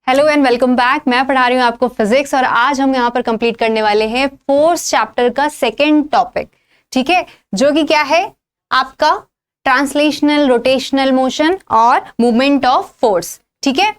Hello and welcome back. मैं पढ़ा रही हूँ आपको फिजिक्स और आज हम यहाँ पर कंप्लीट करने वाले हैं फोर्स चैप्टर का सेकंड टॉपिक, ठीक है, जो कि क्या है आपका ट्रांसलेशनल रोटेशनल मोशन और मूवमेंट ऑफ फोर्स। ठीक है,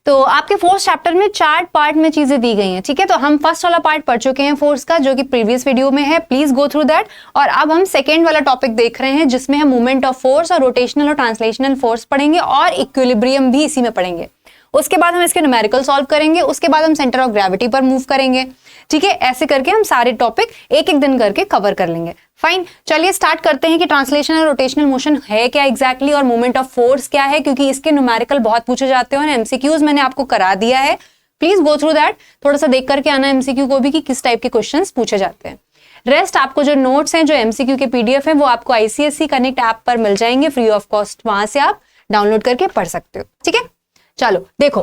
तो आपके फोर्स चैप्टर में 4 पार्ट में चीजें दी गई हैं। ठीक है, तो हम फर्स्ट वाला पार्ट पढ़ चुके हैं फोर्स का, जो कि प्रीवियस वीडियो में है, प्लीज गो थ्रू दैट। और अब हम सेकेंड वाला टॉपिक देख रहे हैं जिसमें हम मूवमेंट ऑफ फोर्स और रोटेशनल और ट्रांसलेशनल फोर्स पढ़ेंगे और इक्विलिब्रियम भी इसी में पढ़ेंगे। उसके बाद हम इसके न्यूमेरिकल सॉल्व करेंगे, उसके बाद हम सेंटर ऑफ ग्रेविटी पर मूव करेंगे। ठीक है, ऐसे करके हम सारे टॉपिक एक एक दिन करके कवर कर लेंगे। फाइन, चलिए स्टार्ट करते हैं कि ट्रांसलेशनल और रोटेशनल मोशन है क्या एग्जैक्टली और मूवमेंट ऑफ फोर्स क्या है, क्योंकि इसके न्यूमेरिकल बहुत पूछे जाते हैं और एमसीक्यूज मैंने आपको करा दिया है। प्लीज गो थ्रू दैट, थोड़ा सा देख करके आना एमसीक्यू को भी कि किस टाइप के क्वेश्चन पूछे जाते हैं। रेस्ट आपको जो नोट्स हैं, जो एमसीक्यू के पीडीएफ है, वो आपको आईसीएसई कनेक्ट ऐप पर मिल जाएंगे फ्री ऑफ कॉस्ट, वहां से आप डाउनलोड करके पढ़ सकते हो। ठीक है, चलो देखो,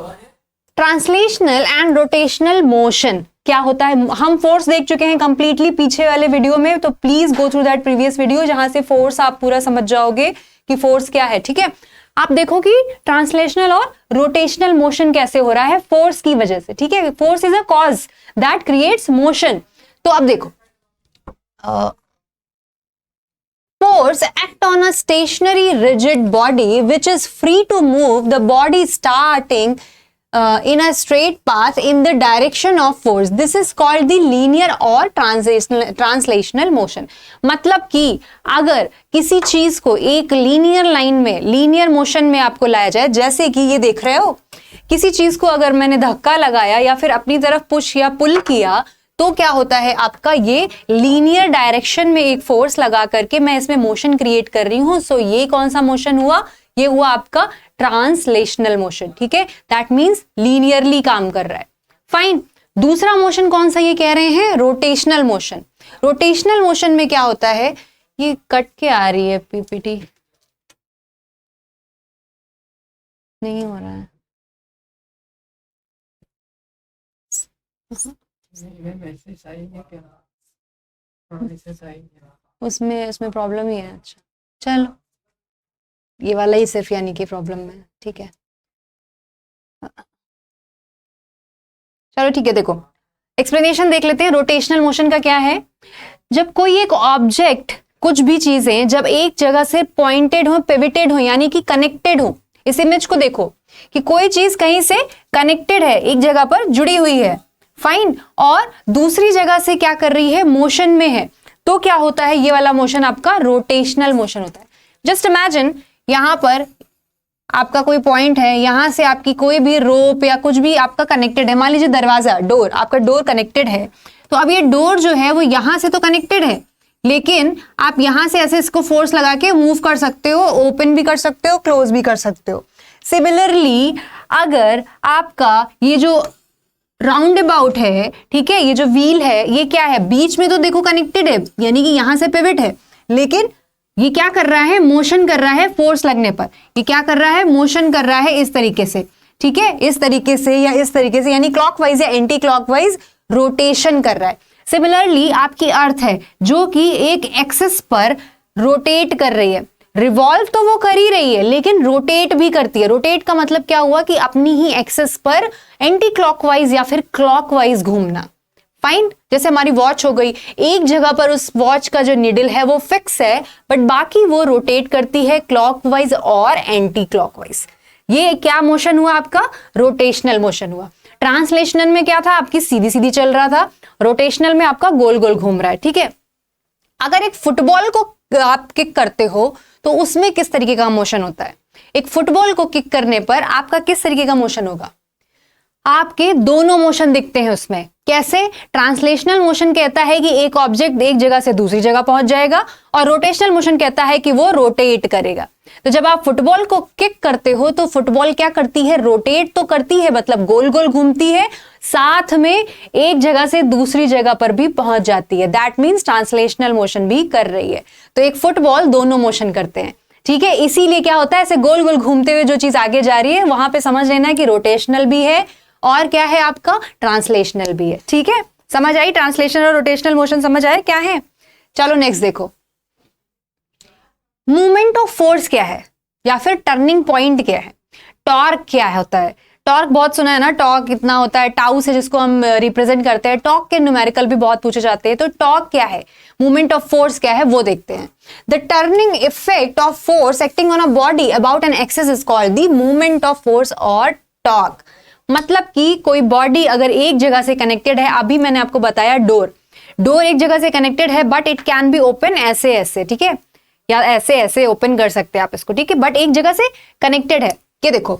ट्रांसलेशनल एंड रोटेशनल मोशन क्या होता है। हम फोर्स देख चुके हैं कंप्लीटली पीछे वाले वीडियो में, तो please go through that previous video जहां से फोर्स आप पूरा समझ जाओगे कि फोर्स क्या है। ठीक है, आप देखो कि ट्रांसलेशनल और रोटेशनल मोशन कैसे हो रहा है फोर्स की वजह से। ठीक है, force is a cause that creates motion. तो अब देखो, force act on a stationary rigid body which is free to move the body starting in a straight path in the direction of force. This is called the linear or translational motion. मतलब कि अगर किसी चीज को एक linear line में, linear motion में आपको लाया जाए, जैसे कि ये देख रहे हो, किसी चीज को अगर मैंने धक्का लगाया या फिर अपनी तरफ पुश या पुल किया, तो क्या होता है आपका, ये लीनियर डायरेक्शन में एक फोर्स लगा करके मैं इसमें मोशन क्रिएट कर रही हूं। सो ये कौन सा मोशन हुआ, ये हुआ आपका ट्रांसलेशनल मोशन। ठीक है, दैट मींस लीनियरली काम कर रहा है। फाइन, दूसरा मोशन कौन सा ये कह रहे हैं, रोटेशनल मोशन। रोटेशनल मोशन में क्या होता है, ये कट के आ रही है पीपीटी, नहीं हो रहा है। उसमें प्रॉब्लम ही है। अच्छा चलो, ये वाला ही सिर्फ यानी कि प्रॉब्लम है। ठीक है, चलो ठीक है, देखो एक्सप्लेनेशन देख लेते हैं रोटेशनल मोशन का क्या है। जब कोई एक ऑब्जेक्ट, कुछ भी चीजें जब एक जगह से पॉइंटेड हो, पिविटेड हो, यानी कि कनेक्टेड हो, इस इमेज को देखो कि कोई चीज कहीं से कनेक्टेड है, एक जगह पर जुड़ी हुई है, फाइन, और दूसरी जगह से क्या कर रही है, मोशन में है, तो क्या होता है, ये वाला मोशन आपका रोटेशनल मोशन होता है। जस्ट इमेजिन यहां पर आपका कोई पॉइंट है, यहां से आपकी कोई भी रोप या कुछ भी आपका कनेक्टेड है, मान लीजिए दरवाजा, डोर, आपका डोर कनेक्टेड है, तो अब ये डोर जो है वो यहां से तो कनेक्टेड है, लेकिन आप यहां से ऐसे इसको फोर्स लगा के मूव कर सकते हो, ओपन भी कर सकते हो, क्लोज भी कर सकते हो। सिमिलरली अगर आपका ये जो राउंड अबाउट है, ठीक है, ये जो व्हील है, ये क्या है, बीच में तो देखो कनेक्टेड है, यानी कि यहां से पिवट है, लेकिन ये क्या कर रहा है, मोशन कर रहा है फोर्स लगने पर। ये क्या कर रहा है, मोशन कर रहा है इस तरीके से। ठीक है, इस तरीके से या इस तरीके से, यानी क्लॉकवाइज या एंटी क्लॉकवाइज रोटेशन कर रहा है। सिमिलरली आपकी अर्थ है जो कि एक एक्सिस पर रोटेट कर रही है, रिवॉल्व तो वो कर ही रही है लेकिन रोटेट भी करती है। रोटेट का मतलब क्या हुआ कि अपनी ही एक्सिस पर एंटी क्लॉकवाइज या फिर क्लॉकवाइज घूमना। फाइन, जैसे हमारी वॉच हो गई, एक जगह पर उस वॉच का जो निडल है वो फिक्स है, बट बाकी वो रोटेट करती है क्लॉकवाइज और एंटी क्लॉकवाइज। ये क्या मोशन हुआ आपका, रोटेशनल मोशन हुआ। ट्रांसलेशनल में क्या था, आपकी सीधी सीधी चल रहा था, रोटेशनल में आपका गोल गोल घूम रहा है। ठीक है, अगर एक फुटबॉल को आप किक करते हो तो उसमें किस तरीके का मोशन होता है, एक फुटबॉल को किक करने पर आपका किस तरीके का मोशन होगा, आपके दोनों मोशन दिखते हैं उसमें। कैसे, ट्रांसलेशनल मोशन कहता है कि एक ऑब्जेक्ट एक जगह से दूसरी जगह पहुंच जाएगा और रोटेशनल मोशन कहता है कि वो रोटेट करेगा। तो जब आप फुटबॉल को किक करते हो तो फुटबॉल क्या करती है, रोटेट तो करती है, मतलब गोल गोल घूमती है, साथ में एक जगह से दूसरी जगह पर भी पहुंच जाती है। दैट मीन्स ट्रांसलेशनल मोशन भी कर रही है। तो एक फुटबॉल दोनों मोशन करते हैं। ठीक है, इसीलिए क्या होता है, ऐसे गोल गोल घूमते हुए जो चीज आगे जा रही है वहां पे समझ लेना है कि रोटेशनल भी है और क्या है आपका, ट्रांसलेशनल भी है। ठीक है, समझ आई, ट्रांसलेशनल और रोटेशनल मोशन समझ आए क्या है। चलो नेक्स्ट देखो, मूवमेंट ऑफ फोर्स क्या है या फिर टर्निंग पॉइंट क्या है, टॉर्क क्या होता है। टॉर्क बहुत सुना है ना, टॉर्क कितना होता है, टाउ से जिसको हम रिप्रेजेंट करते हैं, टॉर्क के न्यूमेरिकल भी बहुत पूछे जाते हैं। तो टॉर्क क्या है, मूवमेंट ऑफ फोर्स क्या है, वो देखते हैं। The turning effect of force acting on a body about an axis is called the movement of force और टॉर्क। मतलब कि कोई बॉडी अगर एक जगह से कनेक्टेड है, अभी मैंने आपको बताया डोर एक जगह से कनेक्टेड है, but it can be open ऐसे ऐसे, ठीक है, या ऐसे ऐसे ओपन कर सकते हैं आप इसको, ठीक है, बट एक जगह से कनेक्टेड है। ये देखो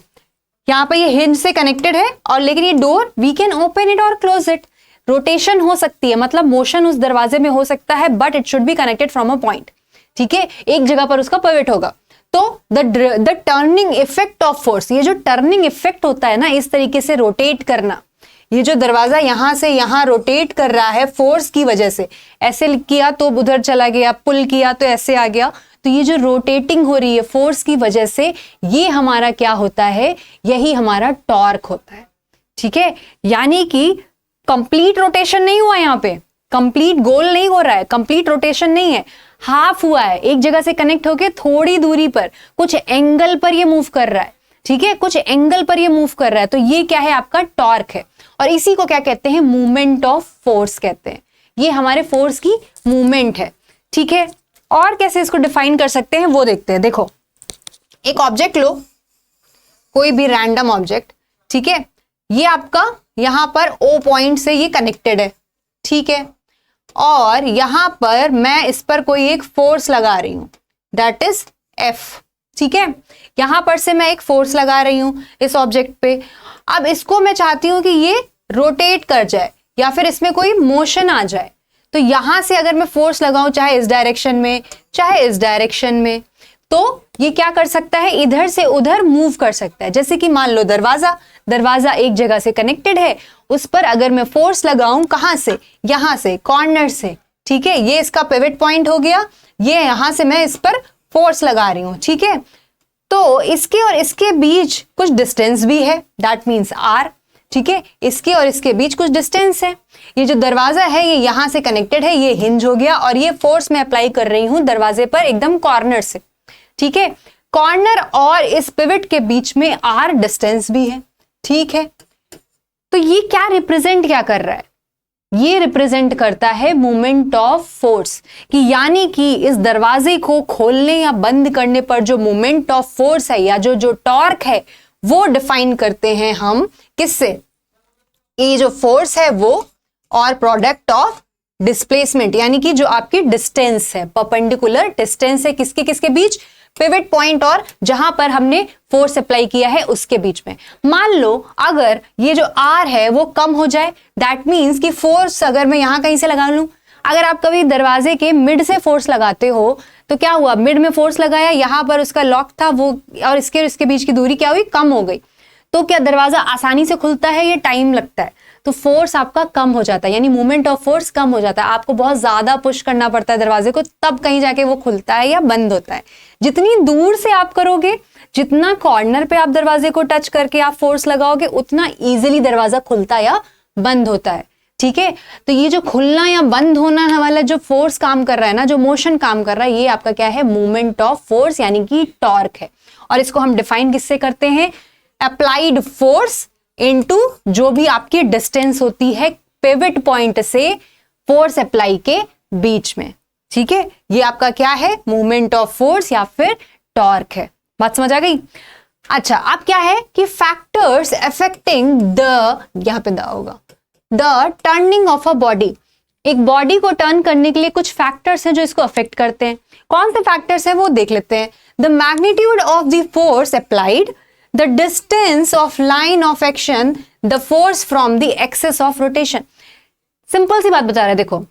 यहाँ पे ये हिंज से कनेक्टेड है, और लेकिन ये door we can open it और क्लोज इट। रोटेशन हो सकती है, मतलब मोशन उस दरवाजे में हो सकता है, but it should be connected from a point, ठीक है, एक जगह पर उसका पिवट होगा। तो the turning effect of force, ये जो टर्निंग इफेक्ट होता है ना, इस तरीके से रोटेट करना, ये जो दरवाजा यहां से यहां रोटेट कर रहा है फोर्स की वजह से, ऐसे किया तो उधर चला गया, पुल किया तो ऐसे आ गया, तो ये जो रोटेटिंग हो रही है फोर्स की वजह से, ये हमारा क्या होता है, यही हमारा टॉर्क होता है, ठीक है। यानी कि कंप्लीट रोटेशन नहीं हुआ, यहाँ पे कंप्लीट गोल नहीं हो रहा है, कंप्लीट रोटेशन नहीं है, हाफ हुआ है, एक जगह से कनेक्ट होके थोड़ी दूरी पर कुछ एंगल पर ये मूव कर रहा है, ठीक है, कुछ एंगल पर ये मूव कर रहा है, तो ये क्या है, आपका टॉर्क है। और इसी को क्या कहते हैं, मूवमेंट ऑफ फोर्स कहते हैं। ये हमारे फोर्स की मूवमेंट है, ठीक है। और कैसे इसको डिफाइन कर सकते हैं वो देखते हैं। देखो एक ऑब्जेक्ट लो, कोई भी रैंडम ऑब्जेक्ट, ठीक है, ये आपका यहां पर O पॉइंट से ये कनेक्टेड है, ठीक है, और यहां पर मैं इस पर कोई एक फोर्स लगा रही हूं, दैट इज F, ठीक है, यहां पर से मैं एक फोर्स लगा रही हूं इस ऑब्जेक्ट पे। अब इसको मैं चाहती हूं कि ये रोटेट कर जाए या फिर इसमें कोई मोशन आ जाए, तो यहां से अगर मैं फोर्स लगाऊं, चाहे इस डायरेक्शन में चाहे इस डायरेक्शन में, तो ये क्या कर सकता है, इधर से उधर मूव कर सकता है। जैसे कि मान लो दरवाजा एक जगह से कनेक्टेड है, उस पर अगर मैं फोर्स लगाऊं, कहां से, यहां से, कॉर्नर से, ठीक है, ये इसका पिवट पॉइंट हो गया, ये यहां से मैं इस पर फोर्स लगा रही हूं, ठीक है, तो इसके और इसके बीच कुछ डिस्टेंस भी है, दैट मीन्स R, ठीक है, इसके और इसके बीच कुछ डिस्टेंस है। ये जो दरवाजा है ये यहां से कनेक्टेड है, ये हिंज हो गया, और ये फोर्स मैं अप्लाई कर रही हूं दरवाजे पर एकदम कॉर्नर से, ठीक है, कॉर्नर और इस पिवट के बीच में R डिस्टेंस भी है, ठीक है। तो ये क्या रिप्रेजेंट क्या कर रहा है, ये रिप्रेजेंट करता है मूवमेंट ऑफ फोर्स, कि यानी कि इस दरवाजे को खोलने या बंद करने पर जो मूवमेंट ऑफ फोर्स है या जो टॉर्क है, वो डिफाइन करते हैं हम किससे, ये जो फोर्स है वो और प्रोडक्ट ऑफ डिस्प्लेसमेंट, यानी कि जो आपकी डिस्टेंस है, परपेंडिकुलर डिस्टेंस है किसके किसके बीच, पिवट पॉइंट और जहां पर हमने फोर्स अप्लाई किया है उसके बीच में। मान लो अगर ये जो R है वो कम हो जाए, दैट मीन्स कि फोर्स अगर मैं यहां कहीं से लगा लूं, अगर आप कभी दरवाजे के मिड से फोर्स लगाते हो तो क्या हुआ, मिड में फोर्स लगाया, यहां पर उसका लॉक था वो, और इसके बीच की दूरी क्या हुई, कम हो गई, तो क्या दरवाजा आसानी से खुलता है, ये टाइम लगता है, तो फोर्स आपका कम हो जाता है, यानी मूवमेंट ऑफ फोर्स कम हो जाता है, आपको बहुत ज्यादा पुश करना पड़ता है दरवाजे को, तब कहीं जाके वो खुलता है या बंद होता है। जितनी दूर से आप करोगे, जितना कॉर्नर पे आप दरवाजे को टच करके आप फोर्स लगाओगे, उतना इजीली दरवाजा खुलता या बंद होता है, ठीक है। तो ये जो खुलना या बंद होना वाला जो फोर्स काम कर रहा है ना, जो मोशन काम कर रहा है, ये आपका क्या है, मूवमेंट ऑफ फोर्स यानी कि टॉर्क है। और इसको हम डिफाइन किससे करते हैं, अप्लाइड फोर्स इनटू जो भी आपकी डिस्टेंस होती है पिवट पॉइंट से फोर्स अप्लाई के बीच में, ठीक है, ये आपका क्या है, मूवमेंट ऑफ फोर्स या फिर टॉर्क है। बात समझ आ गई। अच्छा, अब क्या है कि फैक्टर्स अफेक्टिंग द, यहां पे द होगा, the turning of a body, एक बॉडी को टर्न करने के लिए कुछ फैक्टर्स हैं जो इसको अफेक्ट करते हैं। कौन से फैक्टर्स हैं वो देख लेते हैं। The magnitude of the force applied, the distance of line of action, the force from the axis of rotation. Simple सी बात बता रहे हैं, देखो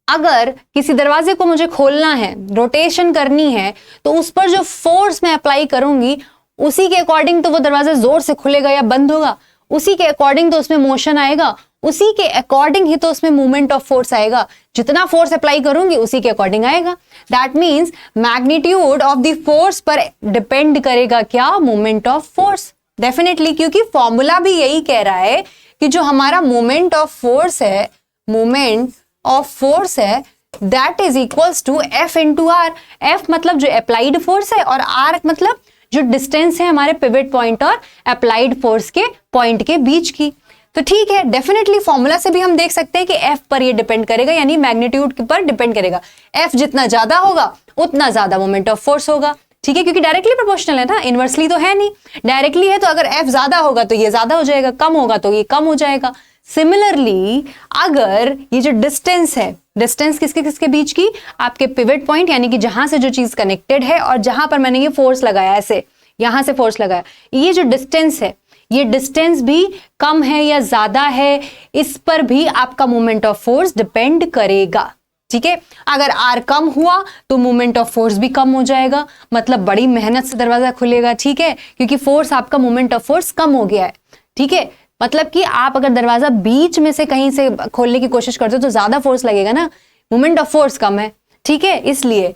अगर किसी दरवाजे को मुझे खोलना है, रोटेशन करनी है, तो उस पर जो फोर्स मैं अप्लाई करूंगी उसी के अकॉर्डिंग तो वो दरवाजा जोर से खुलेगा या बंद होगा, उसी के अकॉर्डिंग तो उसमें मोशन आएगा, उसी के अकॉर्डिंग ही तो उसमें मूवमेंट ऑफ फोर्स आएगा। जितना फोर्स अप्लाई करूंगी उसी के अकॉर्डिंग आएगा। That means magnitude of the force पर डिपेंड करेगा क्या, मूवमेंट ऑफ फोर्स, डेफिनेटली, क्योंकि फॉर्मूला भी यही कह रहा है कि जो हमारा मूवमेंट ऑफ फोर्स है, मूवमेंट ऑफ फोर्स है, that is equals to F into r. F मतलब जो अप्लाइड फोर्स है और R मतलब जो डिस्टेंस है हमारे पिवट पॉइंट और अप्लाइड फोर्स के पॉइंट के बीच की। तो ठीक है, डेफिनेटली फॉर्मूला से भी हम देख सकते हैं कि F पर ये डिपेंड करेगा, यानी मैग्नीट्यूड पर डिपेंड करेगा। F जितना ज्यादा होगा उतना ज्यादा मोमेंट ऑफ फोर्स होगा, ठीक है, क्योंकि डायरेक्टली प्रोपोर्शनल है ना, इनवर्सली तो है नहीं। डायरेक्टली है तो अगर F ज्यादा होगा तो ये ज्यादा हो जाएगा, कम होगा तो ये कम हो जाएगा। सिमिलरली अगर ये जो डिस्टेंस है, डिस्टेंस किसके किसके बीच की, आपके पिवट पॉइंट यानी कि जहां से जो चीज कनेक्टेड है और जहां पर मैंने ये फोर्स लगाया, ऐसे यहां से फोर्स लगाया, ये जो डिस्टेंस है, ये डिस्टेंस भी कम है या ज्यादा है, इस पर भी आपका मोमेंट ऑफ फोर्स डिपेंड करेगा, ठीक है। अगर R कम हुआ तो मोमेंट ऑफ फोर्स भी कम हो जाएगा, मतलब बड़ी मेहनत से दरवाजा खुलेगा, ठीक है, क्योंकि फोर्स आपका मोमेंट ऑफ फोर्स कम हो गया है, ठीक है। मतलब कि आप अगर दरवाजा बीच में से कहीं से खोलने की कोशिश करते हो तो ज्यादा फोर्स लगेगा ना, मोमेंट ऑफ फोर्स कम है, ठीक है। इसलिए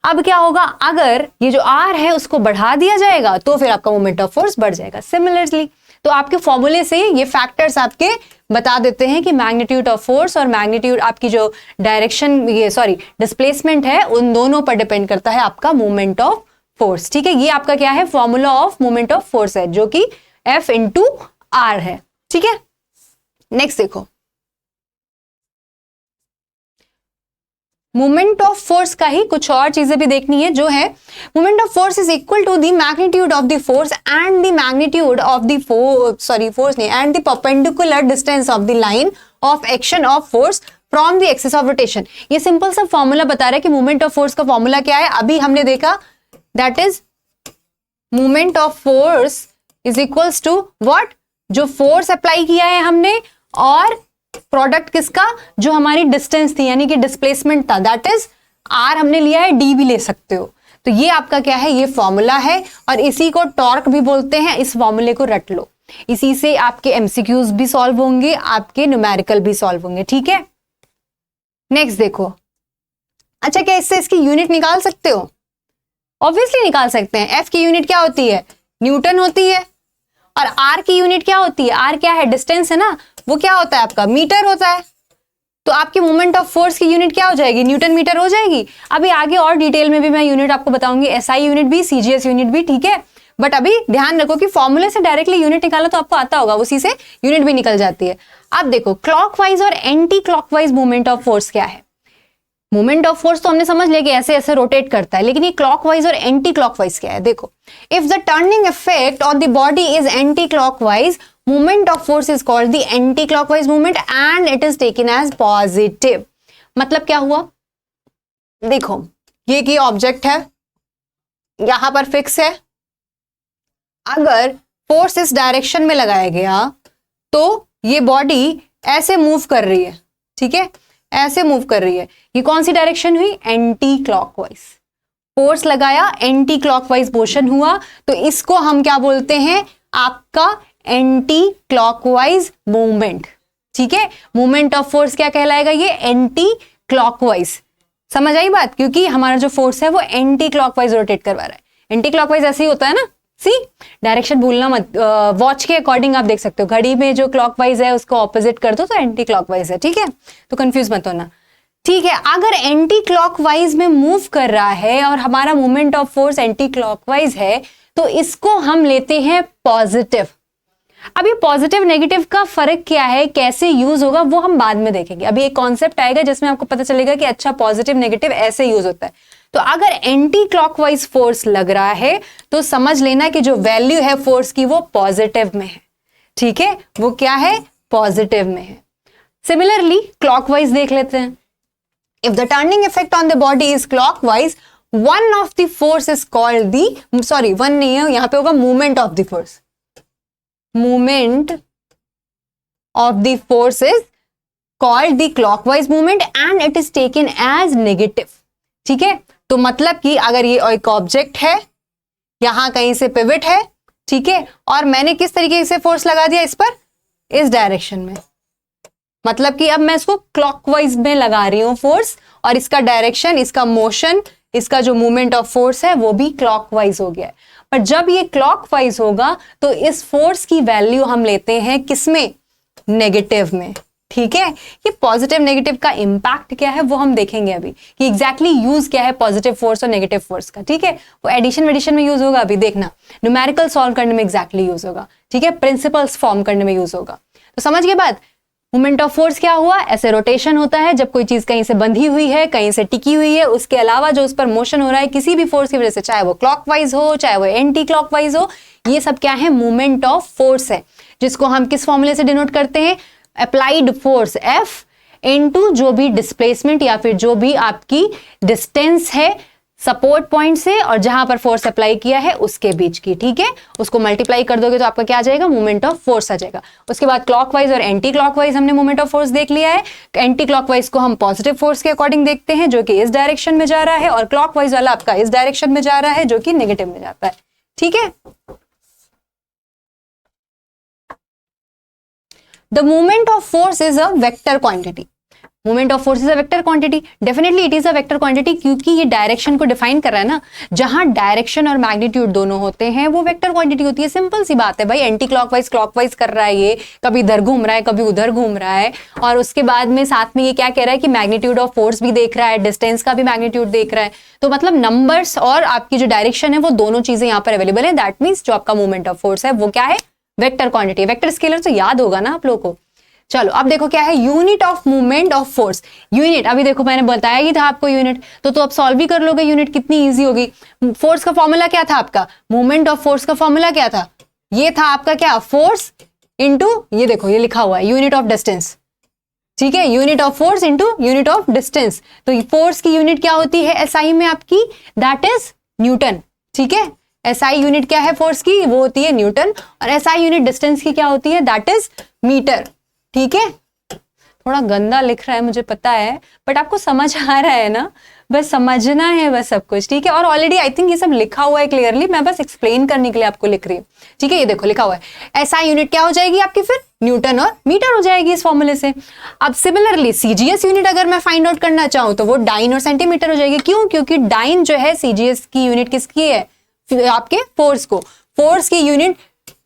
अब क्या होगा, अगर ये जो R है उसको बढ़ा दिया जाएगा तो फिर आपका मोमेंट ऑफ फोर्स बढ़ जाएगा। सिमिलरली तो आपके फॉर्मूले से ये फैक्टर्स आपके बता देते हैं कि मैग्नीट्यूड ऑफ फोर्स और मैग्नीट्यूड, आपकी जो डायरेक्शन, ये सॉरी डिस्प्लेसमेंट है, उन दोनों पर डिपेंड करता है आपका मोमेंट ऑफ फोर्स, ठीक है। ये आपका क्या है, formula of moment of force है, जो कि F इंटू R है, ठीक है। नेक्स्ट देखो, मोमेंट ऑफ फोर्स का ही कुछ और चीजें भी देखनी है, जो है moment of force is equal to the magnitude of the force and the magnitude of the force नहीं, and the perpendicular distance of the line of action of force from the axis of rotation. ये simple सा formula बता रहा है कि moment of force का formula क्या है, अभी हमने देखा, that is moment of force is equals to what, जो फोर्स अप्लाई किया है हमने और प्रोडक्ट किसका, जो हमारी डिस्टेंस थी यानी कि डिस्प्लेसमेंट था, दैट इज R हमने लिया है, D भी ले सकते हो। तो ये आपका क्या है, ये फॉर्मूला है और इसी को टॉर्क भी बोलते हैं। इस फॉर्मूले को रट लो, इसी से आपके MCQs भी सॉल्व होंगे, आपके न्यूमेरिकल भी सॉल्व होंगे, ठीक है। नेक्स्ट देखो, अच्छा क्या इससे इसकी यूनिट निकाल सकते हो? ऑब्वियसली निकाल सकते हैं। F की यूनिट क्या होती है, न्यूटन होती है, और R की यूनिट क्या होती है, R क्या है, डिस्टेंस है ना, वो क्या होता है आपका, मीटर होता है। तो आपके मोमेंट ऑफ फोर्स की यूनिट क्या हो जाएगी, न्यूटन मीटर हो जाएगी। अभी आगे और डिटेल में भी मैं यूनिट आपको बताऊंगी, SI यूनिट भी, CGS यूनिट भी, ठीक है। बट अभी ध्यान रखो कि फॉर्मूले से डायरेक्टली यूनिट निकाला तो आपको आता होगा, उसी से यूनिट भी निकल जाती है। अब देखो क्लॉकवाइज और anti clockwise moment of force क्या है। मोमेंट ऑफ फोर्स तो हमने समझ लिया कि ऐसे ऐसे रोटेट करता है, लेकिन ये क्लॉकवाइज और एंटी क्लॉकवाइज क्या है। देखो, if the turning effect on the body is anti clockwise, movement of force is called the anti-clockwise movement and it is taken as positive। मतलब क्या हुआ, देखो ये की ऑब्जेक्ट है, यहां पर फिक्स है, अगर फोर्स इस डायरेक्शन में लगाया गया तो ये बॉडी ऐसे मूव कर रही है, ठीक है, ऐसे मूव कर रही है। ये कौन सी डायरेक्शन हुई, एंटी क्लॉकवाइज। फोर्स लगाया, एंटी क्लॉकवाइज मोशन हुआ, तो इसको हम क्या बोलते हैं, आपका एंटी क्लॉकवाइज मूवमेंट, ठीक है। मूवमेंट ऑफ फोर्स क्या कहलाएगा, ये एंटी क्लॉकवाइज। समझ आई बात, क्योंकि हमारा जो फोर्स है वो एंटी क्लॉकवाइज रोटेट करवा रहा है। एंटी क्लॉकवाइज ऐसे ही होता है ना, सी डायरेक्शन भूलना मत, वॉच के अकॉर्डिंग आप देख सकते हो, घड़ी में जो क्लॉकवाइज है उसको ऑपोजिट कर दो तो एंटी क्लॉकवाइज है, ठीक है, तो कंफ्यूज मत होना, ठीक है। अगर एंटी क्लॉकवाइज में मूव कर रहा है और हमारा movement of force anti clockwise है, तो इसको हम लेते हैं पॉजिटिव। अब ये पॉजिटिव नेगेटिव का फर्क क्या है, कैसे यूज होगा, वो हम बाद में देखेंगे। अभी एक कॉन्सेप्ट आएगा जिसमें आपको पता चलेगा कि अच्छा पॉजिटिव नेगेटिव ऐसे यूज होता है। तो अगर एंटी क्लॉकवाइज फोर्स लग रहा है तो समझ लेना कि जो वैल्यू है फोर्स की वो पॉजिटिव में है, ठीक है, वो क्या है, पॉजिटिव में है। सिमिलरली क्लॉकवाइज देख लेते हैं। If the turning effect on the body is clockwise, one of the force is called the, sorry one नहीं है, यहां पे होगा movement of the force. Movement of the force is called the clockwise movement and it is taken as negative, ठीक है। तो मतलब कि अगर ये एक ऑब्जेक्ट है, यहां कहीं से पिवट है, ठीक है, और मैंने किस तरीके से फोर्स लगा दिया इस पर, इस डायरेक्शन में, मतलब कि अब मैं इसको क्लॉकवाइज में लगा रही हूं फोर्स, और इसका डायरेक्शन, इसका मोशन, इसका जो मूवमेंट ऑफ फोर्स है वो भी क्लॉकवाइज हो गया है। पर जब ये क्लॉकवाइज होगा तो इस फोर्स की वैल्यू हम लेते हैं किसमें, नेगेटिव में, ठीक है, ये पॉजिटिव नेगेटिव का इम्पैक्ट क्या है वो हम देखेंगे अभी कि एग्जैक्टली यूज क्या है पॉजिटिव फोर्स और नेगेटिव फोर्स का। ठीक है, वो एडिशन वेडिशन में यूज होगा, अभी देखना न्यूमेरिकल सॉल्व करने में एग्जैक्टली यूज होगा। ठीक है, प्रिंसिपल्स फॉर्म करने में यूज होगा। तो समझ गए बात। मोमेंट ऑफ फोर्स क्या हुआ, ऐसे रोटेशन होता है जब कोई चीज कहीं से बंधी हुई है, कहीं से टिकी हुई है, उसके अलावा जो उस पर मोशन हो रहा है किसी भी फोर्स की वजह से, चाहे वो क्लॉकवाइज हो चाहे वो एंटी क्लॉकवाइज हो, ये सब क्या है, मोमेंट ऑफ फोर्स है, जिसको हम किस फॉर्मूले से डिनोट करते हैं, अप्लाइड फोर्स F इनटू जो भी डिस्प्लेसमेंट या फिर जो भी आपकी डिस्टेंस है सपोर्ट पॉइंट से और जहां पर फोर्स अप्लाई किया है उसके बीच की। ठीक है, उसको मल्टीप्लाई कर दोगे तो आपका क्या आ जाएगा, मोमेंट ऑफ फोर्स आ जाएगा। उसके बाद क्लॉकवाइज और एंटी क्लॉकवाइज हमने मोमेंट ऑफ फोर्स देख लिया है। एंटी क्लॉकवाइज को हम पॉजिटिव फोर्स के अकॉर्डिंग देखते हैं जो कि इस डायरेक्शन में जा रहा है, और क्लॉकवाइज वाला आपका इस डायरेक्शन में जा रहा है जो कि नेगेटिव में जाता है। ठीक है, the moment of force is a vector quantity. Moment of force is a vector quantity, definitely it is a vector quantity, क्योंकि ये डायरेक्शन को डिफाइन कर रहा है ना। जहां डायरेक्शन और मैग्नीट्यूड दोनों होते हैं वो वेक्टर क्वांटिटी होती है। सिंपल सी बात है भाई, एंटी क्लॉकवाइज क्लॉकवाइज कर रहा है, ये कभी इधर घूम रहा है कभी उधर घूम रहा है, और उसके बाद में साथ में ये क्या कह रहा है कि मैग्नीट्यूड ऑफ फोर्स भी देख रहा है, डिस्टेंस का भी मैग्नीट्यूड देख रहा है। तो मतलब नंबर्स और आपकी जो डायरेक्शन है वो दोनों चीजें यहाँ पर अवेलेबल है। दैट मीन्स जो आपका मोमेंट ऑफ फोर्स है वो क्या है, वेक्टर क्वांटिटी। वेक्टर स्केलर तो याद होगा ना आप लोगों को। चलो अब देखो क्या है, unit of movement of force. Unit अभी देखो मैंने बताया ही था आपको यूनिट, तो अब सॉल्व भी कर लोगे यूनिट, कितनी इजी होगी। फोर्स का फॉर्मूला क्या था आपका, मूवमेंट ऑफ फोर्स का फॉर्मूला क्या था, ये था आपका क्या, फोर्स इंटू, ये देखो ये लिखा हुआ है यूनिट ऑफ डिस्टेंस। ठीक है, unit of force into unit of distance. तो फोर्स की यूनिट क्या होती है एसआई में आपकी, दैट इज न्यूटन। ठीक है, एसआई यूनिट क्या है फोर्स की, वो होती है न्यूटन, और एसआई यूनिट डिस्टेंस की क्या होती है, दैट इज मीटर। ठीक है, थोड़ा गंदा लिख रहा है मुझे पता है, बट आपको समझ आ रहा है ना, बस समझना है बस सब कुछ। ठीक है, और ऑलरेडी आई थिंक ये सब लिखा हुआ है क्लियरली, मैं बस एक्सप्लेन करने के लिए आपको लिख रही हूँ। ठीक है, ये देखो लिखा हुआ है, एसआई यूनिट क्या हो जाएगी आपकी, फिर न्यूटन और मीटर हो जाएगी इस फॉर्मूले से। अब सिमिलरली सीजीएस यूनिट अगर मैं फाइंड आउट करना चाहूँ तो वो डाइन और सेंटीमीटर हो जाएगी। क्यों, क्योंकि डाइन जो है सीजीएस की यूनिट किसकी है, आपके फोर्स को, फोर्स की यूनिट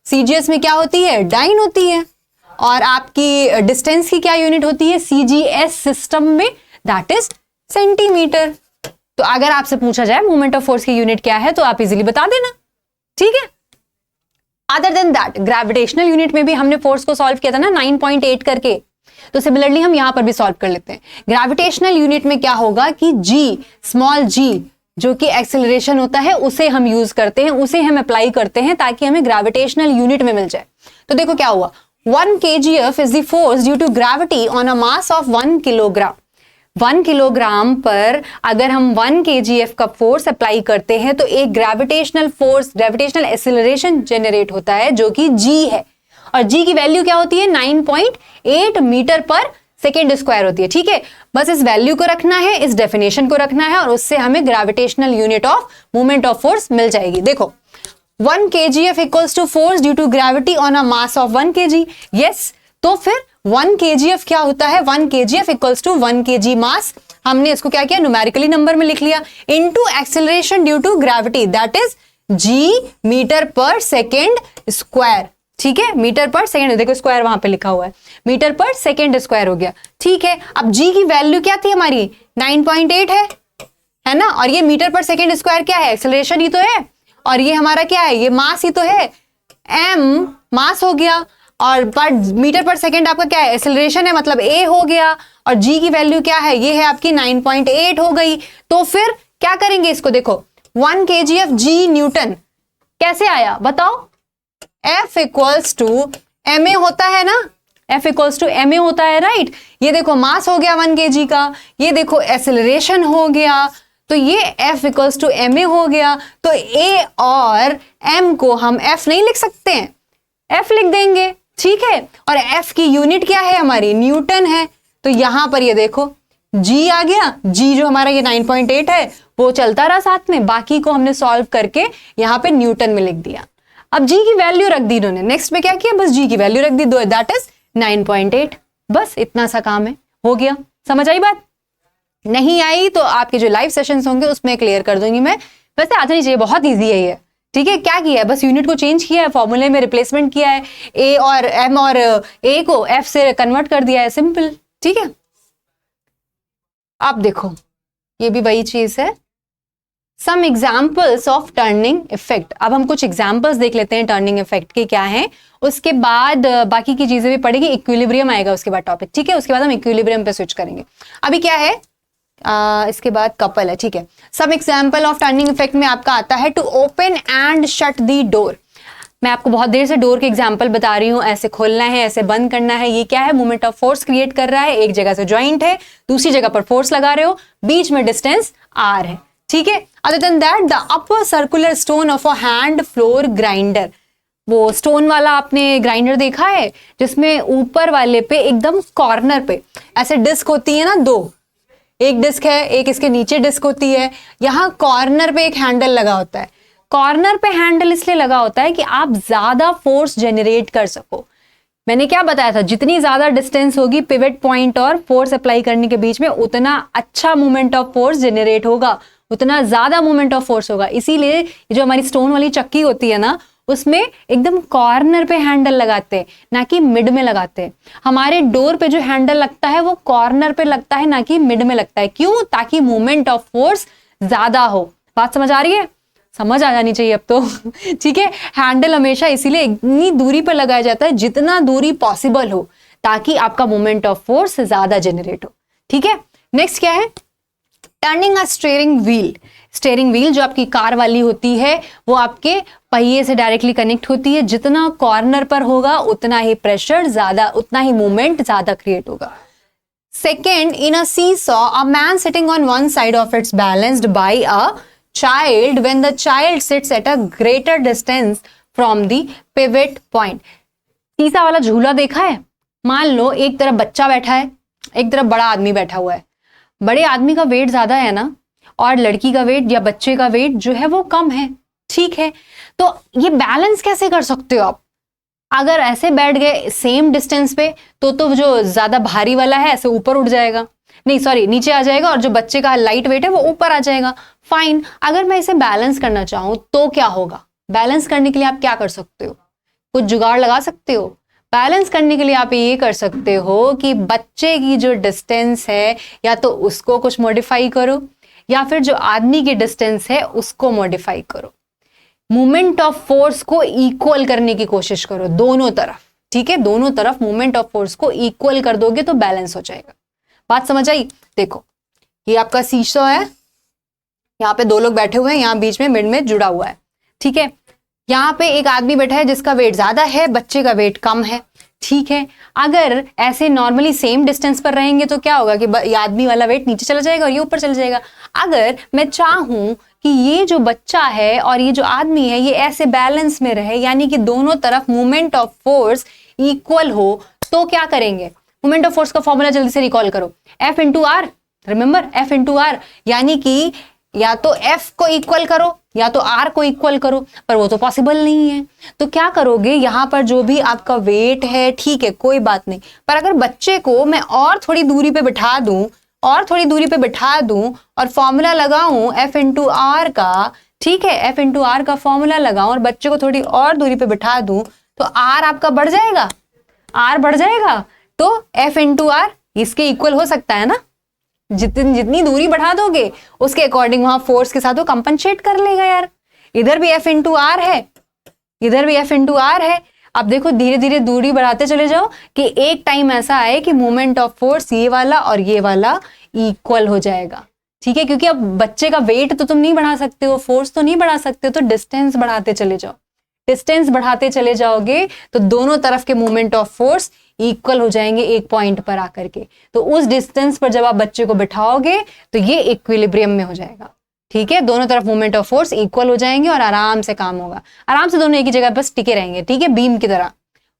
सीजीएस में क्या होती है, डाइन होती है, और आपकी डिस्टेंस की क्या यूनिट होती है सीजीएस सिस्टम में, दैट इज सेंटीमीटर। तो अगर आपसे पूछा जाए मोमेंट ऑफ फोर्स की यूनिट क्या है तो आप इजीली बता देना। ठीक है, other than that gravitational unit में भी हमने फोर्स को सॉल्व किया था ना 9.8 करके, तो सिमिलरली हम यहां पर भी सॉल्व कर लेते हैं। ग्रेविटेशनल यूनिट में क्या होगा कि जी, स्मॉल जी जो कि एक्सेलरेशन होता है उसे हम यूज करते हैं, उसे हम अप्लाई करते हैं ताकि हमें ग्रेविटेशनल यूनिट में मिल जाए। तो देखो क्या हुआ, 1 kgf is the force due to gravity on a mass of 1 kilogram. 1 kilogram पर अगर हम 1 kgf का फोर्स अप्लाई करते हैं तो एक gravitational force, gravitational acceleration generate होता है जो कि g है, और g की वैल्यू क्या होती है 9.8 मीटर पर सेकेंड स्क्वायर होती है। ठीक है, बस इस वैल्यू को रखना है, इस डेफिनेशन को रखना है, और उससे हमें gravitational unit of movement of force मिल जाएगी। देखो 1 kgf equals to force due to gravity on a mass of 1 kg. Yes, तो फिर 1 kgf क्या होता है, 1 kgf equals to 1 kg mass, हमने इसको क्या किया, न्यूमेरिकली नंबर में लिख लिया, into acceleration due to gravity, that is g metre पर सेकेंड स्क्वायर। ठीक है, मीटर पर सेकेंड, देखो स्क्वायर वहां पे लिखा हुआ है, मीटर पर सेकेंड स्क्वायर हो गया। ठीक है, अब g की वैल्यू क्या थी हमारी 9.8 है ना, और ये मीटर पर सेकेंड स्क्वायर क्या है, एक्सेलरेशन ही तो है, और ये हमारा क्या है, ये मास ही तो है, m मास हो गया, और पर मीटर पर सेकेंड आपका क्या है, एक्सेलरेशन है, मतलब a हो गया, और g की वैल्यू क्या है, ये है आपकी 9.8 हो गई। तो फिर क्या करेंगे इसको, देखो 1 kgf g न्यूटन कैसे आया बताओ, F इक्वल्स टू ma होता है ना, F इक्वल्स टू ma होता है, राइट। ये देखो मास हो गया 1 kg का, ये देखो एक्सेलरेशन हो गया, तो ये F इक्वल्स टू ma हो गया। तो A और M को हम F नहीं लिख सकते हैं, F लिख देंगे। ठीक है, और F की यूनिट क्या है हमारी, न्यूटन है। तो यहां पर ये देखो G आ गया, G जो हमारा ये 9.8 है वो चलता रहा साथ में, बाकी को हमने सॉल्व करके यहाँ पे न्यूटन में लिख दिया। अब G की वैल्यू रख दी इन्होंने, नेक्स्ट में क्या किया, बस G की वैल्यू रख दी, दैट इज 9.8। बस इतना सा काम है, हो गया। समझ आई बात, नहीं आई तो आपके जो लाइव सेशंस होंगे उसमें क्लियर कर दूंगी मैं, वैसे आ जानी चाहिए, बहुत ईजी है ये। ठीक है, क्या किया है, बस यूनिट को चेंज किया है, फॉर्मूले में रिप्लेसमेंट किया है, ए और एम और ए को एफ से कन्वर्ट कर दिया है, सिंपल। ठीक है, अब देखो ये भी वही चीज है, some examples of turning effect. अब हम कुछ एग्जाम्पल्स देख लेते हैं टर्निंग इफेक्ट के क्या है, उसके बाद बाकी की चीजें भी पढ़ेगी, इक्विलिब्रियम आएगा उसके बाद टॉपिक। ठीक है, उसके बाद हम इक्विलिब्रियम पे स्विच करेंगे। अभी क्या है, इसके बाद कपल है। ठीक है, some example of turning effect में आपका आता है to open and shut the door. मैं आपको बहुत देर से डोर के एग्जाम्पल बता रही हूँ, ऐसे खोलना है, ऐसे बंद करना है। ये क्या है, मूवमेंट ऑफ फोर्स क्रिएट कर रहा है, एक जगह से ज्वाइंट है, दूसरी जगह पर फोर्स लगा रहे हो, बीच में डिस्टेंस आर है। ठीक है, other than that the upper circular stone of a hand floor grinder. वो स्टोन वाला आपने ग्राइंडर देखा है जिसमें ऊपर वाले पे एकदम कॉर्नर पे ऐसे डिस्क होती है ना, दो, एक डिस्क है, एक इसके नीचे डिस्क होती है, यहाँ कॉर्नर पे एक हैंडल लगा होता है। कॉर्नर पे हैंडल इसलिए लगा होता है कि आप ज्यादा फोर्स जनरेट कर सको। मैंने क्या बताया था, जितनी ज्यादा डिस्टेंस होगी पिवट पॉइंट और फोर्स अप्लाई करने के बीच में, उतना अच्छा मूवमेंट ऑफ फोर्स जनरेट होगा, उतना ज्यादा मूवमेंट ऑफ फोर्स होगा। इसीलिए जो हमारी स्टोन वाली चक्की होती है ना, उसमें एकदम कॉर्नर पे हैंडल लगाते हैं, ना कि मिड में लगाते हैं। हमारे डोर पे जो हैंडल लगता है वो कॉर्नर पे लगता है, ना कि मिड में लगता है। क्यों? ताकि मूवमेंट ऑफ फोर्स ज्यादा हो। बात समझ आ रही है? समझ आ जानी चाहिए अब तो। ठीक है, हैंडल हमेशा इसीलिए इतनी दूरी पर लगाया जाता है जितना दूरी पॉसिबल हो, ताकि आपका मूवमेंट ऑफ फोर्स ज्यादा जनरेट हो। ठीक है, नेक्स्ट क्या है, टर्निंग अ स्टीयरिंग व्हील। स्टीयरिंग व्हील जो आपकी कार वाली होती है वो आपके पहिए से डायरेक्टली कनेक्ट होती है। जितना कॉर्नर पर होगा उतना ही प्रेशर ज्यादा, उतना ही मूवमेंट ज्यादा क्रिएट होगा। Second, in a seesaw a man sitting on one side of its balanced bye a child when the child sits at a greater distance from the pivot point। सीसा वाला झूला देखा है? मान लो एक तरफ बच्चा बैठा है, एक तरफ बड़ा आदमी बैठा हुआ है। बड़े आदमी का वेट ज्यादा है ना, और लड़की का वेट या बच्चे का वेट जो है वो कम है। ठीक है, तो ये बैलेंस कैसे कर सकते हो आप? अगर ऐसे बैठ गए सेम डिस्टेंस पे तो जो ज्यादा भारी वाला है ऐसे ऊपर उठ जाएगा, नहीं सॉरी नीचे आ जाएगा, और जो बच्चे का लाइट वेट है वो ऊपर आ जाएगा। फाइन, अगर मैं इसे बैलेंस करना चाहूं तो क्या होगा? बैलेंस करने के लिए आप क्या कर सकते हो? कुछ जुगाड़ लगा सकते हो। बैलेंस करने के लिए आप ये कर सकते हो कि बच्चे की जो डिस्टेंस है या तो उसको कुछ मॉडिफाई करो, या फिर जो आदमी की डिस्टेंस है उसको मॉडिफाई करो। मूवमेंट ऑफ फोर्स को इक्वल करने की कोशिश करो दोनों तरफ। ठीक है, दोनों तरफ मूवमेंट ऑफ फोर्स को इक्वल कर दोगे तो बैलेंस हो जाएगा। बात समझ आई? देखो ये आपका सीसॉ है, यहाँ पे दो लोग बैठे हुए हैं, यहाँ बीच में मिड में जुड़ा हुआ है। ठीक है, यहाँ पे एक आदमी बैठा है जिसका वेट ज्यादा है, बच्चे का वेट कम है। ठीक है, अगर ऐसे नॉर्मली सेम डिस्टेंस पर रहेंगे तो क्या होगा कि ये आदमी वाला वेट नीचे चला जाएगा और ये ऊपर चला जाएगा। अगर मैं चाहूं कि ये जो बच्चा है और ये जो आदमी है ये ऐसे बैलेंस में रहे, यानी कि दोनों तरफ मूवमेंट ऑफ फोर्स इक्वल हो, तो क्या करेंगे? मूवमेंट ऑफ फोर्स का फॉर्मूला जल्दी से रिकॉल करो, F into r. Remember F into r, यानी कि या तो F को इक्वल करो या तो R को इक्वल करो, पर वो तो पॉसिबल नहीं है। तो क्या करोगे, यहां पर जो भी आपका वेट है ठीक है कोई बात नहीं, पर अगर बच्चे को मैं और थोड़ी दूरी पे बिठा दूं और फॉर्मूला लगाऊं F इंटू आर का, ठीक है, F इंटू आर का फॉर्मूला लगाऊं और बच्चे को थोड़ी और दूरी पे बिठा दूं तो R आपका बढ़ जाएगा, R बढ़ जाएगा। तो F इंटू आर इसके इक्वल हो सकता है ना। जितनी दूरी बढ़ा दोगे उसके अकॉर्डिंग वहां फोर्स के साथ वो कंपनसेट कर लेगा यार। इधर भी F इंटू आर है, इधर भी F इंटू आर है। अब देखो धीरे धीरे दूरी बढ़ाते चले जाओ कि एक टाइम ऐसा आए कि मूवमेंट ऑफ फोर्स ये वाला और ये वाला इक्वल हो जाएगा। ठीक है, क्योंकि अब बच्चे का वेट तो तुम नहीं बढ़ा सकते हो, फोर्स तो नहीं बढ़ा सकते हो, तो डिस्टेंस बढ़ाते चले जाओ। डिस्टेंस बढ़ाते चले जाओगे तो दोनों तरफ के मूवमेंट ऑफ फोर्स इक्वल हो जाएंगे एक पॉइंट पर आकर के। तो उस डिस्टेंस पर जब आप बच्चे को बिठाओगे तो ये इक्विलिब्रियम में हो जाएगा। ठीक है, दोनों तरफ मूवमेंट ऑफ फोर्स इक्वल हो जाएंगे और आराम से काम होगा, आराम से दोनों एक ही जगह बस टिके रहेंगे। ठीक है, बीम की तरह।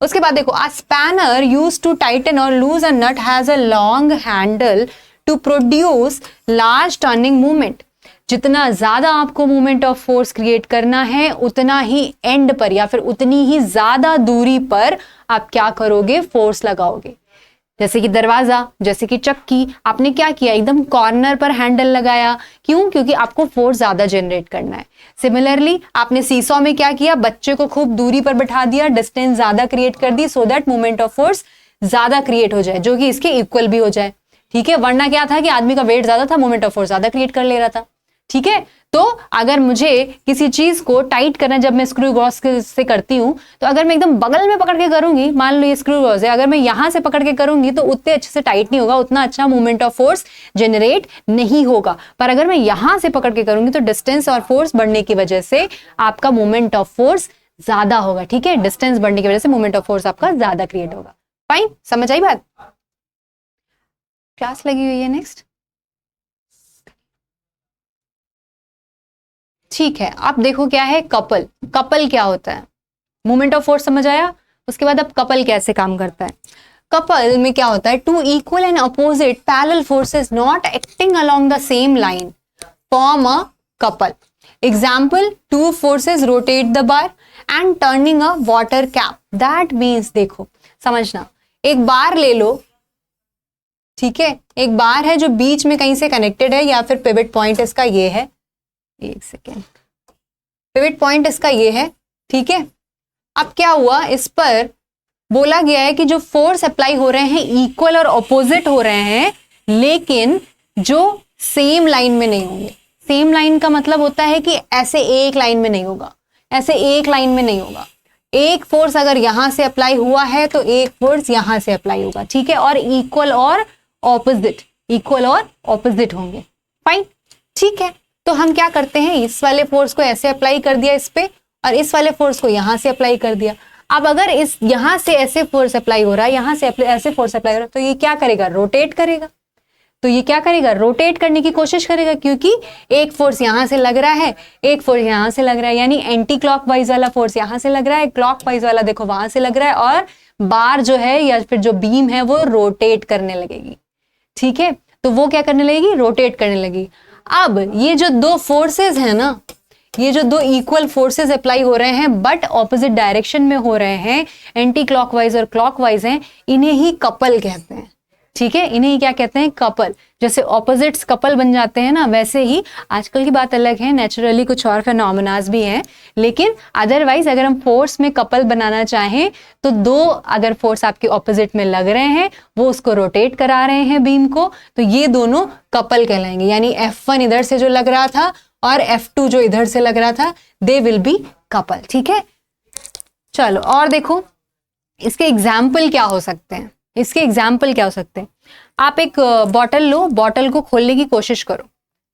उसके बाद देखो, a spanner used to tighten और loose a nut has a long handle to produce large turning movement. जितना ज्यादा आपको मूवमेंट ऑफ फोर्स क्रिएट करना है उतना ही एंड पर या फिर उतनी ही ज्यादा दूरी पर आप क्या करोगे, फोर्स लगाओगे। जैसे कि दरवाजा, जैसे कि चक्की, आपने क्या किया, एकदम कॉर्नर पर हैंडल लगाया। क्यों? क्योंकि आपको फोर्स ज्यादा जनरेट करना है। सिमिलरली आपने सीसॉ में क्या किया, बच्चे को खूब दूरी पर बैठा दिया, डिस्टेंस ज्यादा क्रिएट कर दी, so that moment of force ज्यादा क्रिएट हो जाए, जो कि इसके इक्वल भी हो जाए। ठीक है, वरना क्या था कि आदमी का वेट ज्यादा था, मोमेंट ऑफ फोर्स ज्यादा क्रिएट कर ले रहा था। ठीक है, तो अगर मुझे किसी चीज को टाइट करना, जब मैं स्क्रू गॉस से करती हूं, तो अगर मैं एकदम बगल में पकड़ के करूंगी, मान लो ये स्क्रू गॉस है, अगर मैं यहां से पकड़ के करूंगी तो उतने अच्छे से टाइट नहीं होगा, उतना अच्छा मोमेंट ऑफ फोर्स जनरेट नहीं होगा। पर अगर मैं यहां से पकड़ के करूंगी तो डिस्टेंस और फोर्स बढ़ने की वजह से आपका मोमेंट ऑफ फोर्स ज्यादा होगा। ठीक है, डिस्टेंस बढ़ने की वजह से मोमेंट ऑफ फोर्स आपका ज्यादा क्रिएट होगा। फाइन, समझ आई बात? क्लास लगी हुई है नेक्स्ट। ठीक है, आप देखो क्या है कपल। कपल क्या होता है, मोमेंट ऑफ फोर्स समझ आया। उसके बाद अब कपल कैसे काम करता है। कपल में क्या होता है, two equal and opposite parallel forces not acting along the same line form a couple. Example, two forces rotate the bar and turning a water cap. That means, देखो समझना, एक बार ले लो, ठीक है, एक बार है जो बीच में कहीं से कनेक्टेड है, या फिर पिवट पॉइंट इसका ये है, एक सेकेंड, पिवट पॉइंट इसका ये है। ठीक है, अब क्या हुआ, इस पर बोला गया है कि जो फोर्स अप्लाई हो रहे हैं इक्वल और ऑपोजिट हो रहे हैं, लेकिन जो सेम लाइन में नहीं होंगे। सेम लाइन का मतलब होता है कि ऐसे एक लाइन में नहीं होगा, ऐसे एक लाइन में नहीं होगा। एक फोर्स अगर यहां से अप्लाई हुआ है तो एक फोर्स यहां से अप्लाई होगा। ठीक है, और इक्वल और ऑपोजिट, इक्वल और ऑपोजिट होंगे। फाइन, ठीक है, तो हम क्या करते हैं, इस वाले फोर्स को ऐसे अप्लाई कर दिया इस पे, और इस वाले फोर्स को यहां से अप्लाई कर दिया। अब अगर इस यहां से ऐसे फोर्स अप्लाई हो रहा है, यहां से ऐसे फोर्स अप्लाई हो रहा है, तो ये क्या करेगा, रोटेट करेगा। तो ये क्या करेगा, रोटेट करने की कोशिश करेगा, क्योंकि एक फोर्स यहां से लग रहा है, एक फोर्स यहां से लग रहा है, यानी एंटी क्लॉकवाइज वाला फोर्स यहां से लग रहा है, क्लॉकवाइज वाला देखो वहां से लग रहा है, और बार जो है या फिर जो बीम है वो रोटेट करने लगेगी। ठीक है, तो वो क्या करने लगेगी, रोटेट करने लगेगी। अब ये जो दो फोर्सेस है ना, ये जो दो इक्वल फोर्सेस अप्लाई हो रहे हैं बट ऑपोजिट डायरेक्शन में हो रहे हैं, एंटी क्लॉकवाइज और क्लॉकवाइज हैं, इन्हें ही कपल कहते हैं। ठीक है, इन्हें ही क्या कहते हैं, कपल। जैसे ऑपोजिट्स कपल बन जाते हैं ना, वैसे ही आजकल की बात अलग है, नेचुरली कुछ और फिनोमेनास भी हैं, लेकिन अदरवाइज अगर हम फोर्स में कपल बनाना चाहें तो दो अगर फोर्स आपके ऑपोजिट में लग रहे हैं, वो उसको रोटेट करा रहे हैं बीम को, तो ये दोनों कपल कहलाएंगे। यानी F1 इधर से जो लग रहा था और F2 जो इधर से लग रहा था, दे विल बी कपल। ठीक है, चलो और देखो इसके एग्जाम्पल क्या हो सकते हैं। इसके एग्जाम्पल क्या हो सकते हैं, आप एक बॉटल लो, बॉटल को खोलने की कोशिश करो।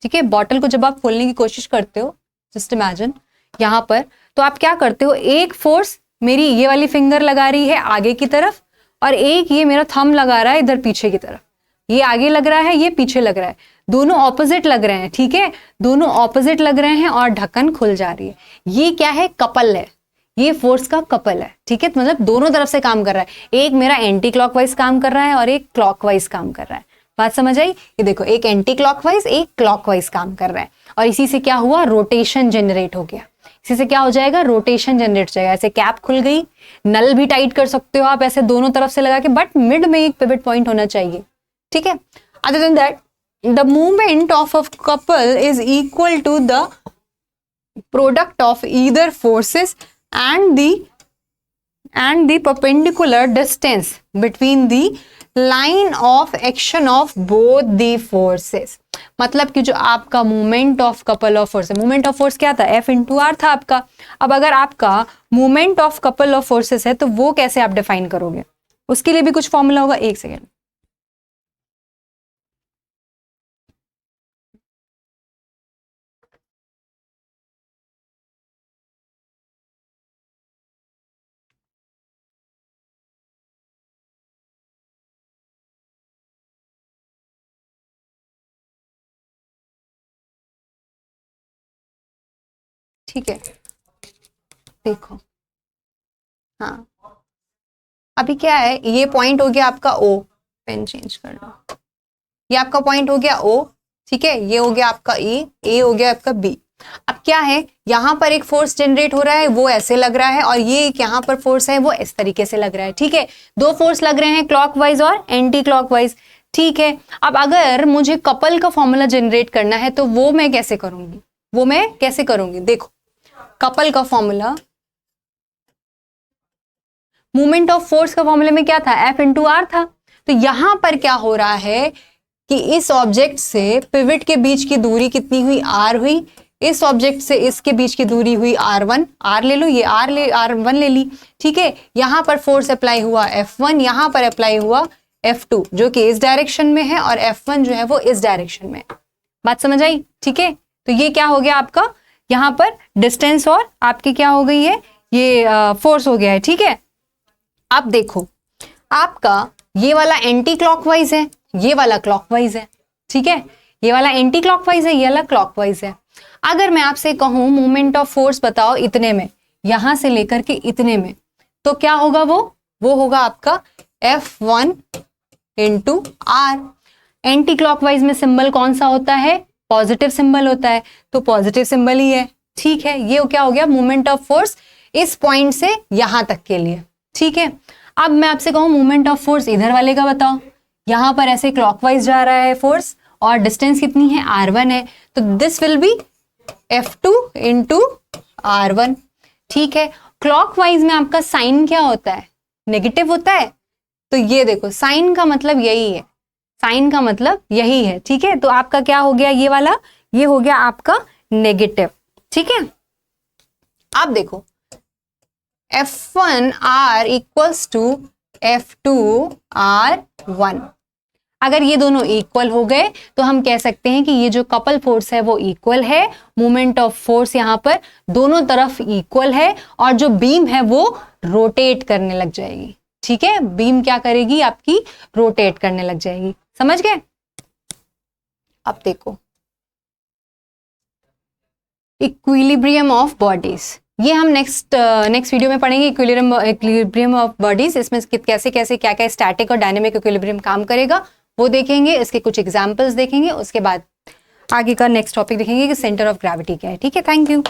ठीक है, बॉटल को जब आप खोलने की कोशिश करते हो, जस्ट इमेजिन यहां पर, तो आप क्या करते हो, एक फोर्स मेरी ये वाली फिंगर लगा रही है आगे की तरफ, और एक ये मेरा थंब लगा रहा है इधर पीछे की तरफ। ये आगे लग रहा है, ये पीछे लग रहा है, दोनों ऑपोजिट लग रहे हैं। ठीक है, दोनों ऑपोजिट लग रहे हैं और ढक्कन खुल जा रही है। ये क्या है, कपल है, ये फोर्स का कपल है। ठीक है, तो मतलब दोनों तरफ से काम कर रहा है, एक मेरा एंटी क्लॉकवाइज काम कर रहा है और एक क्लॉकवाइज काम कर रहा है। बात समझ आई? ये देखो, एक एंटी क्लॉकवाइज एक क्लॉकवाइज काम कर रहा है, और इसी से क्या हुआ, रोटेशन जनरेट हो गया। इसी से क्या हो जाएगा, रोटेशन जनरेट हो जाएगा। ऐसे कैप खुल गई, नल भी टाइट कर सकते हो आप ऐसे दोनों तरफ से लगा के, बट मिड में एक पिवट पॉइंट होना चाहिए। ठीक है, other than that the movement of a couple is equal to the product of either forces and the perpendicular distance between the line of action of both the forces। मतलब कि जो आपका moment of couple of force, moment of force क्या था, F into are था आपका। अब अगर आपका moment of couple of forces है तो वो कैसे आप डिफाइन करोगे, उसके लिए भी कुछ फॉर्मूला होगा। एक सेकेंड, ठीक है, देखो, हाँ अभी क्या है, ये पॉइंट हो गया आपका O, पेन चेंज कर लो, ये आपका पॉइंट हो गया O। ठीक है, ये हो गया आपका E, A हो गया आपका B। अब क्या है, यहां पर एक फोर्स जनरेट हो रहा है, वो ऐसे लग रहा है, और ये एक यहां पर फोर्स है, वो इस तरीके से लग रहा है। ठीक है, दो फोर्स लग रहे हैं, क्लॉकवाइज और एंटी क्लॉकवाइज। ठीक है, अब अगर मुझे कपल का फॉर्मूला जनरेट करना है तो वो मैं कैसे करूंगी, देखो कपल का फॉर्मूला, मूवमेंट ऑफ फोर्स का फॉर्मूले में क्या था, F इंटू आर था। तो यहां पर क्या हो रहा है कि इस ऑब्जेक्ट से पिवट के बीच की दूरी कितनी हुई, r हुई, इस ऑब्जेक्ट से इसके बीच की दूरी हुई r1, r ले लो, ये r1 ले ली। ठीक है, यहां पर फोर्स अप्लाई हुआ F1, यहां पर अप्लाई हुआ F2 जो कि इस डायरेक्शन में है, और F1 जो है वो इस डायरेक्शन में। बात समझ आई? ठीक है, तो ये क्या हो गया आपका, यहां पर डिस्टेंस और आपकी क्या हो गई है, ये फोर्स हो गया है। ठीक है, अब देखो आपका ये वाला एंटी क्लॉकवाइज है, ये वाला क्लॉकवाइज है। ठीक है, ये वाला एंटी क्लॉकवाइज है, ये वाला क्लॉकवाइज है। अगर मैं आपसे कहूं मूवमेंट ऑफ फोर्स बताओ इतने में, यहां से लेकर के इतने में, तो क्या होगा, वो होगा आपका F1 into r. Anti clockwise में सिंबल कौन सा होता है, पॉजिटिव सिंबल होता है, तो पॉजिटिव सिंबल ही है। ठीक है, ये क्या हो गया, मूवमेंट ऑफ फोर्स इस पॉइंट से यहां तक के लिए। ठीक है, अब मैं आपसे कहूं मूवमेंट ऑफ फोर्स इधर वाले का बताओ, यहां पर ऐसे क्लॉकवाइज जा रहा है फोर्स, और डिस्टेंस कितनी है, r1 है, तो this will be F2 into r1। ठीक है, क्लॉकवाइज में आपका साइन क्या होता है, नेगेटिव होता है, तो ये देखो साइन का मतलब यही है, साइन का मतलब यही है। ठीक है, तो आपका क्या हो गया, ये वाला, ये हो गया आपका नेगेटिव। ठीक है, अब देखो F1R इक्वल्स टू F2R1, अगर ये दोनों इक्वल हो गए तो हम कह सकते हैं कि ये जो कपल फोर्स है वो इक्वल है, मूवमेंट ऑफ फोर्स यहां पर दोनों तरफ इक्वल है, और जो बीम है वो रोटेट करने लग जाएगी। ठीक है, बीम क्या करेगी आपकी, रोटेट करने लग जाएगी। समझ गए? अब देखो इक्विलिब्रियम ऑफ बॉडीज, ये हम नेक्स्ट वीडियो में पढ़ेंगे, इक्विलिब्रियम ऑफ बॉडीज। इसमें कैसे कैसे क्या क्या स्टैटिक और डायनेमिक इक्विलिब्रियम काम करेगा वो देखेंगे, इसके कुछ एग्जांपल्स देखेंगे, उसके बाद आगे का नेक्स्ट टॉपिक देखेंगे कि सेंटर ऑफ ग्रेविटी क्या है। ठीक है, थैंक यू।